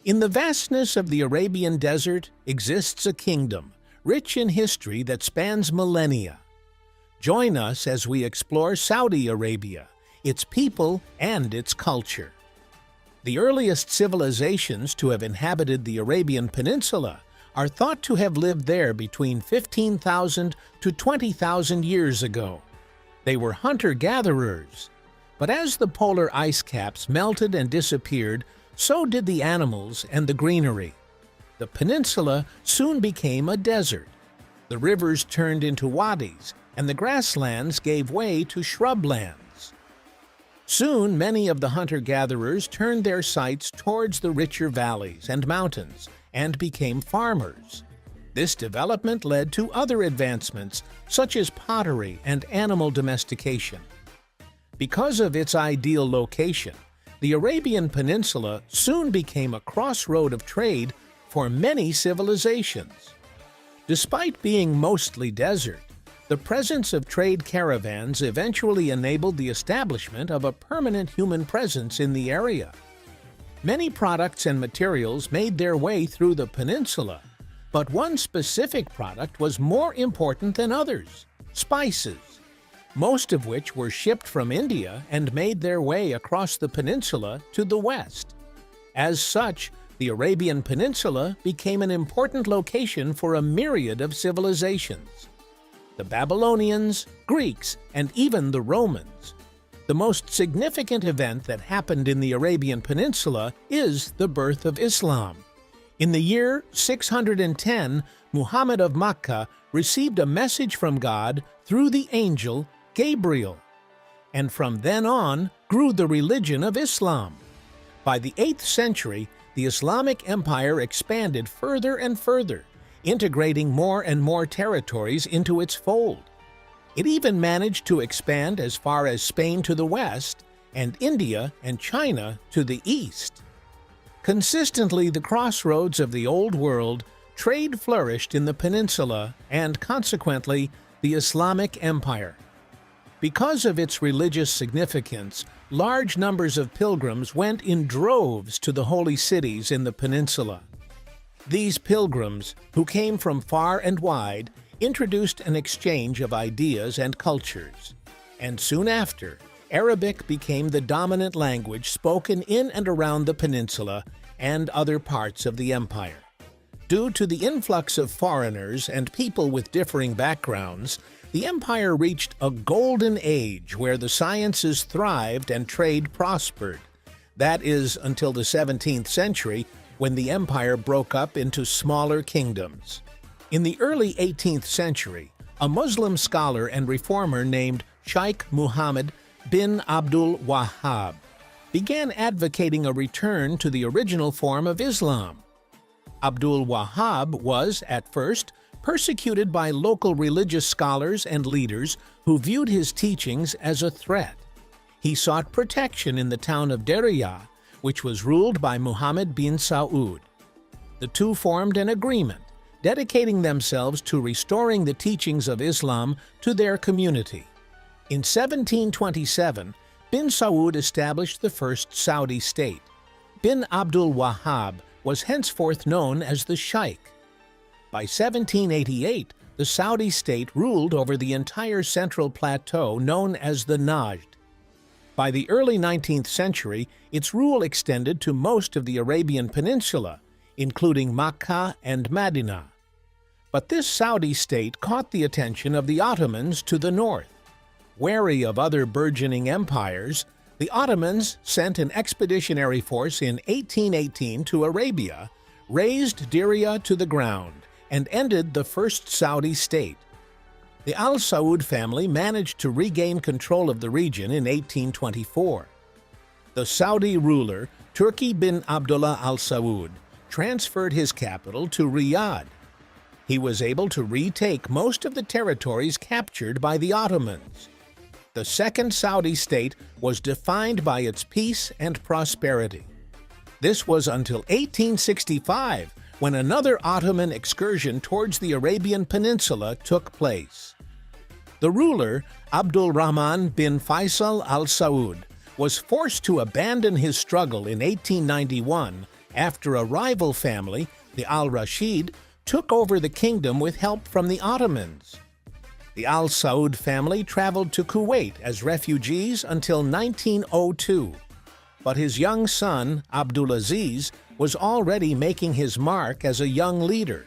In the vastness of the Arabian desert exists a kingdom, rich in history that spans millennia. Join us as we explore Saudi Arabia, its people, and its culture. The earliest civilizations to have inhabited the Arabian Peninsula are thought to have lived there between 15,000 to 20,000 years ago. They were hunter-gatherers. But as the polar ice caps melted and disappeared, so did the animals and the greenery. The peninsula soon became a desert. The rivers turned into wadis, and the grasslands gave way to shrublands. Soon, many of the hunter-gatherers turned their sights towards the richer valleys and mountains and became farmers. This development led to other advancements, such as pottery and animal domestication. Because of its ideal location, the Arabian Peninsula soon became a crossroad of trade for many civilizations. Despite being mostly desert, the presence of trade caravans eventually enabled the establishment of a permanent human presence in the area. Many products and materials made their way through the peninsula, but one specific product was more important than others: spices, most of which were shipped from India and made their way across the peninsula to the west. As such, the Arabian Peninsula became an important location for a myriad of civilizations: the Babylonians, Greeks, and even the Romans. The most significant event that happened in the Arabian Peninsula is the birth of Islam. In the year 610, Muhammad of Makkah received a message from God through the angel Gabriel, and from then on grew the religion of Islam. By the 8th century, the Islamic Empire expanded further and further, integrating more and more territories into its fold. It even managed to expand as far as Spain to the west and India and China to the east. Consistently, the crossroads of the Old World, trade flourished in the peninsula and, consequently, the Islamic Empire. Because of its religious significance, large numbers of pilgrims went in droves to the holy cities in the peninsula. These pilgrims, who came from far and wide, introduced an exchange of ideas and cultures. And soon after, Arabic became the dominant language spoken in and around the peninsula and other parts of the empire. Due to the influx of foreigners and people with differing backgrounds, the empire reached a golden age where the sciences thrived and trade prospered. That is, until the 17th century, when the empire broke up into smaller kingdoms. In the early 18th century, a Muslim scholar and reformer named Sheikh Muhammad bin Abdul Wahhab began advocating a return to the original form of Islam. Abdul Wahhab was, at first, persecuted by local religious scholars and leaders who viewed his teachings as a threat. He sought protection in the town of Diriyah, which was ruled by Muhammad bin Saud. The two formed an agreement, dedicating themselves to restoring the teachings of Islam to their community. In 1727, bin Saud established the first Saudi state. Bin Abdul Wahhab was henceforth known as the Sheikh. By 1788, the Saudi state ruled over the entire central plateau known as the Najd. By the early 19th century, its rule extended to most of the Arabian Peninsula, including Makkah and Medina. But this Saudi state caught the attention of the Ottomans to the north. Wary of other burgeoning empires, the Ottomans sent an expeditionary force in 1818 to Arabia, razed Diriyah to the ground, and ended the first Saudi state. The Al Saud family managed to regain control of the region in 1824. The Saudi ruler, Turki bin Abdullah Al Saud, transferred his capital to Riyadh. He was able to retake most of the territories captured by the Ottomans. The second Saudi state was defined by its peace and prosperity. This was until 1865, when another Ottoman excursion towards the Arabian Peninsula took place. The ruler, Abdul Rahman bin Faisal Al Saud, was forced to abandon his struggle in 1891 after a rival family, the Al-Rashid, took over the kingdom with help from the Ottomans. The Al Saud family traveled to Kuwait as refugees until 1902, but his young son, Abdulaziz, was already making his mark as a young leader.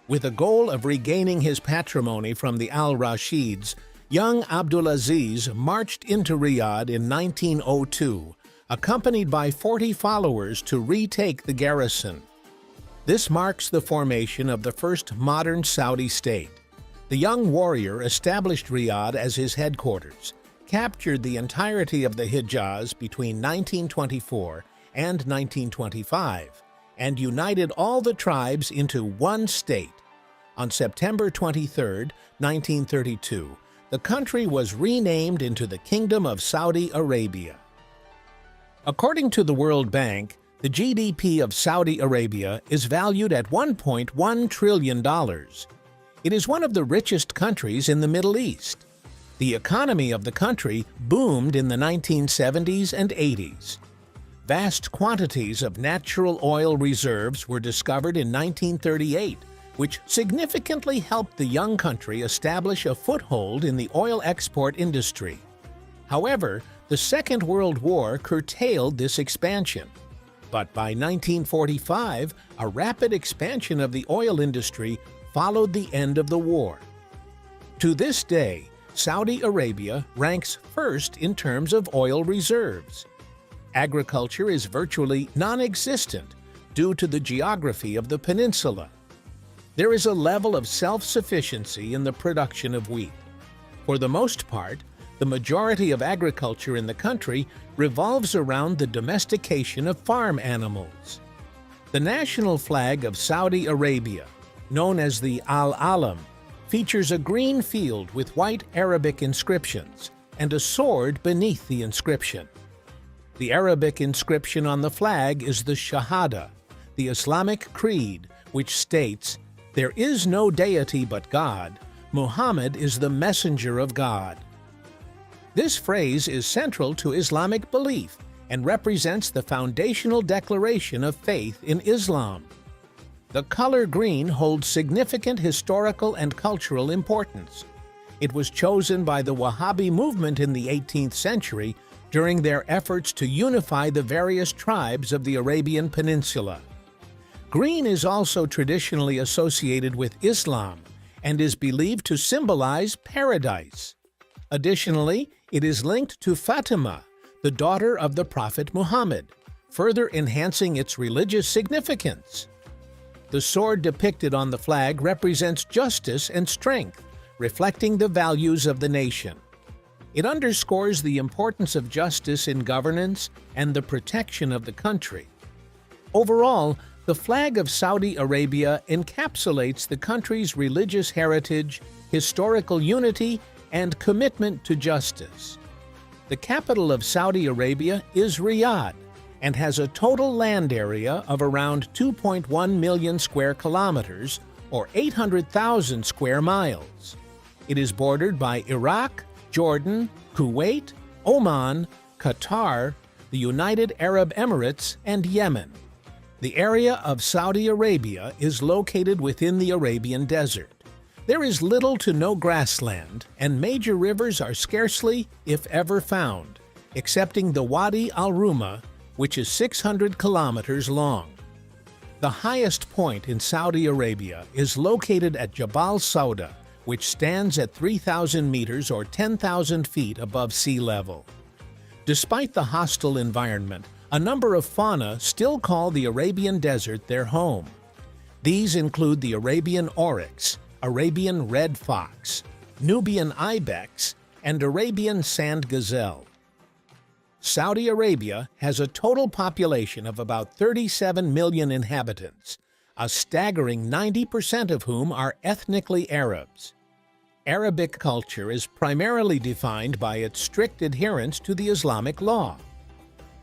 With the goal of regaining his patrimony from the Al-Rashids, young Abdulaziz marched into Riyadh in 1902, accompanied by 40 followers to retake the garrison. This marks the formation of the first modern Saudi state. The young warrior established Riyadh as his headquarters, captured the entirety of the Hijaz between 1924 and 1925, and united all the tribes into one state. On September 23, 1932, the country was renamed into the Kingdom of Saudi Arabia. According to the World Bank, the GDP of Saudi Arabia is valued at $1.1 trillion. It is one of the richest countries in the Middle East. The economy of the country boomed in the 1970s and 80s. Vast quantities of natural oil reserves were discovered in 1938, which significantly helped the young country establish a foothold in the oil export industry. However, the Second World War curtailed this expansion. But by 1945, a rapid expansion of the oil industry followed the end of the war. To this day, Saudi Arabia ranks first in terms of oil reserves. Agriculture is virtually non-existent due to the geography of the peninsula. There is a level of self-sufficiency in the production of wheat. For the most part, the majority of agriculture in the country revolves around the domestication of farm animals. The national flag of Saudi Arabia, known as the Al-Alam, features a green field with white Arabic inscriptions and a sword beneath the inscription. The Arabic inscription on the flag is the Shahada, the Islamic creed, which states, "There is no deity but God. Muhammad is the messenger of God." This phrase is central to Islamic belief and represents the foundational declaration of faith in Islam. The color green holds significant historical and cultural importance. It was chosen by the Wahhabi movement in the 18th century during their efforts to unify the various tribes of the Arabian Peninsula. Green is also traditionally associated with Islam and is believed to symbolize paradise. Additionally, it is linked to Fatima, the daughter of the Prophet Muhammad, further enhancing its religious significance. The sword depicted on the flag represents justice and strength, reflecting the values of the nation. It underscores the importance of justice in governance and the protection of the country. Overall, the flag of Saudi Arabia encapsulates the country's religious heritage, historical unity, and commitment to justice. The capital of Saudi Arabia is Riyadh and has a total land area of around 2.1 million square kilometers or 800,000 square miles. It is bordered by Iraq, Jordan, Kuwait, Oman, Qatar, the United Arab Emirates, and Yemen. The area of Saudi Arabia is located within the Arabian Desert. There is little to no grassland, and major rivers are scarcely, if ever, found, excepting the Wadi al-Ruma, which is 600 kilometers long. The highest point in Saudi Arabia is located at Jabal Sauda, which stands at 3,000 meters or 10,000 feet above sea level. Despite the hostile environment, a number of fauna still call the Arabian Desert their home. These include the Arabian oryx, Arabian red fox, Nubian ibex, and Arabian sand gazelle. Saudi Arabia has a total population of about 37 million inhabitants, a staggering 90% of whom are ethnically Arabs. Arabic culture is primarily defined by its strict adherence to the Islamic law.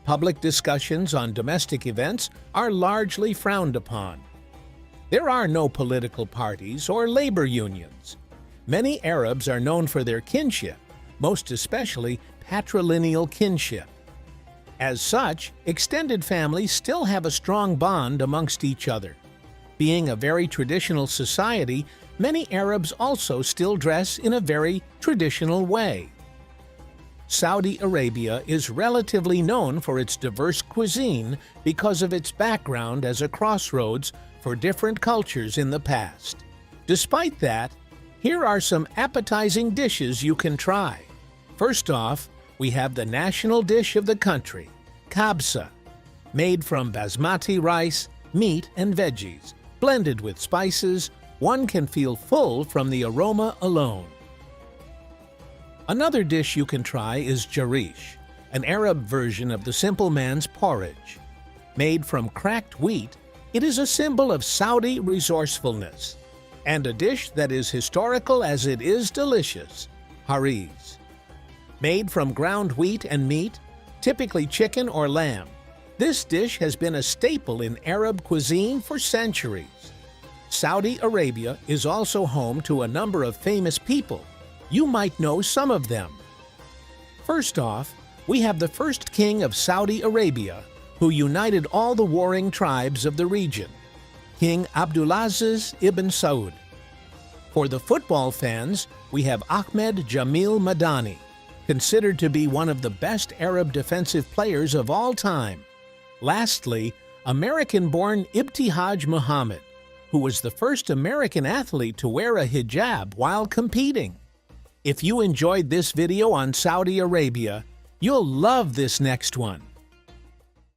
Public discussions on domestic events are largely frowned upon. There are no political parties or labor unions. Many Arabs are known for their kinship, most especially patrilineal kinship. As such, extended families still have a strong bond amongst each other. Being a very traditional society, many Arabs also still dress in a very traditional way. Saudi Arabia is relatively known for its diverse cuisine because of its background as a crossroads for different cultures in the past. Despite that, here are some appetizing dishes you can try. First off, we have the national dish of the country, kabsa, made from basmati rice, meat, and veggies. Blended with spices, one can feel full from the aroma alone. Another dish you can try is jarish, an Arab version of the simple man's porridge. Made from cracked wheat, it is a symbol of Saudi resourcefulness, and a dish that is historical as it is delicious, hariz. Made from ground wheat and meat, typically chicken or lamb, this dish has been a staple in Arab cuisine for centuries. Saudi Arabia is also home to a number of famous people. You might know some of them. First off, we have the first king of Saudi Arabia, who united all the warring tribes of the region, King Abdulaziz ibn Saud. For the football fans, we have Ahmed Jamil Madani, considered to be one of the best Arab defensive players of all time. Lastly, American-born Ibtihaj Muhammad, who was the first American athlete to wear a hijab while competing. If you enjoyed this video on Saudi Arabia, you'll love this next one.